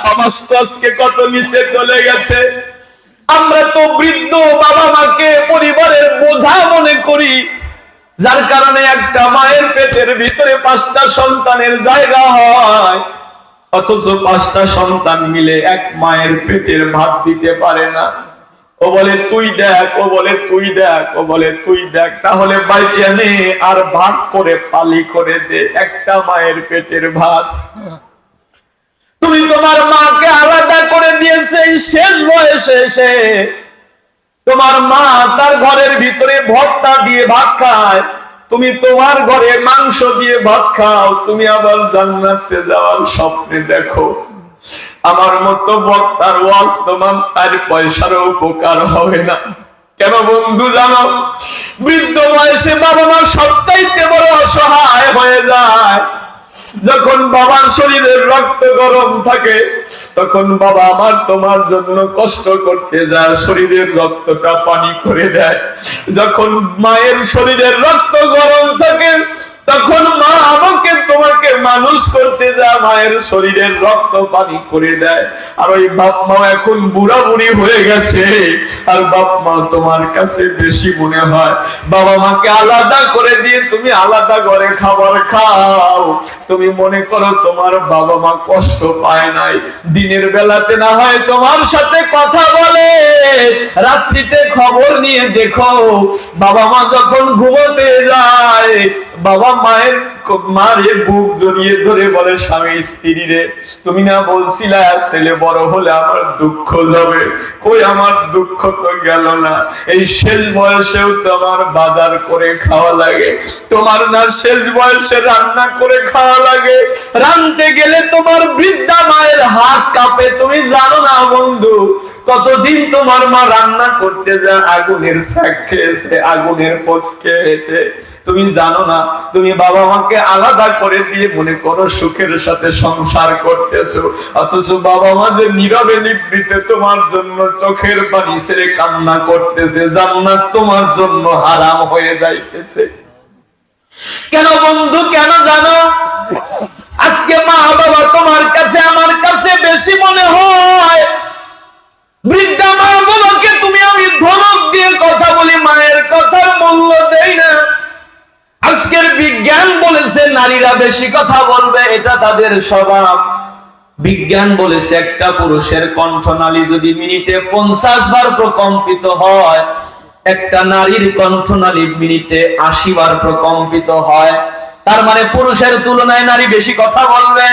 সমাজ তো আজকে কত নিচে চলে গেছে। আমরা তো বৃদ্ধ বাবা মাকে পরিবারের বোঝা মনে করি, যার কারণে একটা মায়ের পেটের ভিতরে 5টা সন্তানের জায়গা হয়, অথচ 5টা সন্তান মিলে এক মায়ের পেটের ভাত দিতে পারে না। ও বলে তুই দেখ, ও বলে তুই দেখ, ও বলে তুই দেখ। তাহলে বাইচে নে আর ভাগ করে পালি করে দে একটা মায়ের পেটের ভাত। তুমি তোমার মাকে আলাদা করে দিয়েছে শেষ বয়সে এসে। তোমার মা তার ঘরের ভিতরে ভর্তা দিয়ে ভাত খায়, তুমি তোমার ঘরে মাংস দিয়ে ভাত খাও। তুমি আবার জান্নাতে যাওয়ার স্বপ্নে দেখো। আমার মতো বক্তার ওয়াজ তোমার 4 পয়সার উপকার হবে না। কেন বন্ধু জানো? বৃদ্ধ বয়সে বাবা মা সবচাইতে বড় অসহায় হয়ে যায়। যখন বাবার শরীরের রক্ত গরম থাকে, তখন বাবা আমার তোমার জন্য কষ্ট করতে যায়, শরীরের রক্তটা পানি করে দেয়। যখন মায়ের শরীরের রক্ত গরম থাকে, তখন মা আমাকে তোমাকে মানুষ করতে যায়, মায়ের শরীরের রক্ত পানি করে দেয়। আর ওই বাপ মা এখন বুড়া বুড়ি হয়ে গেছে, আর বাপ মা তোমার কাছে বেশি মনে হয়। বাবা মাকে আলাদা করে দিয়ে তুমি আলাদা ঘরে খাবার খাও। তুমি মনে করো তোমার বাবা মা কষ্ট পায় নাই। দিনের বেলাতে না হয় তোমার সাথে কথা বলে, রাত্রিতে খবর নিয়ে দেখো বাবা মা যখন ঘুমোতে যায়, বাবা মায়ের বুক জড়িয়ে ধরে বলে, স্বামী স্ত্রী রে, তুমি না বলছিলা ছেলে বড় হলে আমার দুঃখ যাবে, কই আমার দুঃখ তো গেল না। এই শেষ বয়সেও তোমার বাজার করে খাওয়া লাগে, তোমার না শেষ বয়সে রান্না করে খাওয়া লাগে। রাঁধতে গেলে তোমার বৃদ্ধা মায়ের হাত কাঁপে। তুমি জানো না বন্ধু, কতদিন তোমার মা রান্না করতে যা আগুনের শাক খেয়েছে, আগুনের পোষ খেয়েছে। তুমি জানো না, তুমি বাবা মাকে আলাদা করে দিয়ে মনে করো সুখের সাথে সংসার করতেছো, অথচ বাবা মা যে নীরবে নিভৃতে তোমার জন্য চোখের পানি ছেড়ে কান্না করতেছে, জান্নাত তোমার জন্য হারাম হয়ে যাইতেছে। কেন বন্ধু, কেন জানো? আজকে মা বাবা তোমার কাছে আমার কাছে বেশি মনে হয়। বৃদ্ধা মা গুলোকে তুমি আমি ধমক দিয়ে কথা বলি, মায়ের কথার মূল্য দেই না। আজকের বিজ্ঞান বলেছে নারীরা বেশি কথা বলবে, এটা তাদের স্বভাব। বিজ্ঞান বলেছে একটা পুরুষের কণ্ঠনালী যদি মিনিটে 50 বার প্রকম্পিত হয়, একটা নারীর কণ্ঠনালী মিনিটে 80 বার প্রকম্পিত হয়। তার মানে পুরুষের তুলনায় নারী বেশি কথা বলবে।